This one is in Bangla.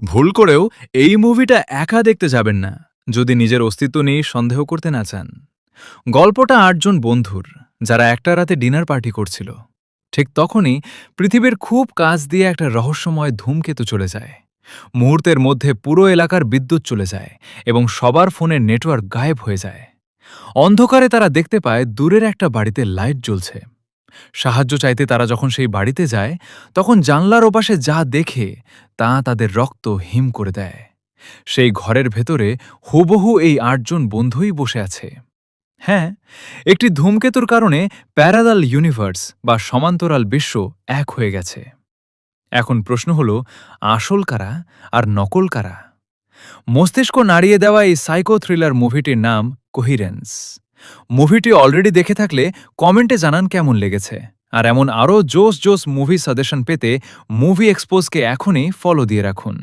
ভুল করেও এই মুভিটা একা দেখতে যাবেন না যদি নিজের অস্তিত্ব নিয়ে সন্দেহ করতে না চান। গল্পটা ৮ জন বন্ধুর, যারা একটা রাতে ডিনার পার্টি করছিল। ঠিক তখনই পৃথিবীর খুব কাছ দিয়ে একটা রহস্যময় ধূমকেতু চলে যায়। মুহূর্তের মধ্যে পুরো এলাকার বিদ্যুৎ চলে যায় এবং সবার ফোনের নেটওয়ার্ক গায়েব হয়ে যায়। অন্ধকারে তারা দেখতে পায় দূরের একটা বাড়িতে লাইট জ্বলছে। সাহায্য চাইতে তারা যখন সেই বাড়িতে যায়, তখন জানলার ওপাশে যা দেখে তা তাদের রক্ত হিম করে দেয়। সেই ঘরের ভেতরে হুবহু এই ৮ জন বন্ধুই বসে আছে। হ্যাঁ, একটি ধূমকেতুর কারণে প্যারালাল ইউনিভার্স বা সমান্তরাল বিশ্ব এক হয়ে গেছে। এখন প্রশ্ন হল, আসল কারা আর নকল কারা? মস্তিষ্ক নাড়িয়ে দেওয়া এই সাইকো থ্রিলার মুভিটির নাম কোহিরেন্স। মুভিটি অলরেডি দেখে থাকলে কমেন্টে জানান কেমন লেগেছে। আর এমন আরও জোস জোস মুভি সাজেশন পেতে মুভি এক্সপোজকে এখনই ফলো দিয়ে রাখুন।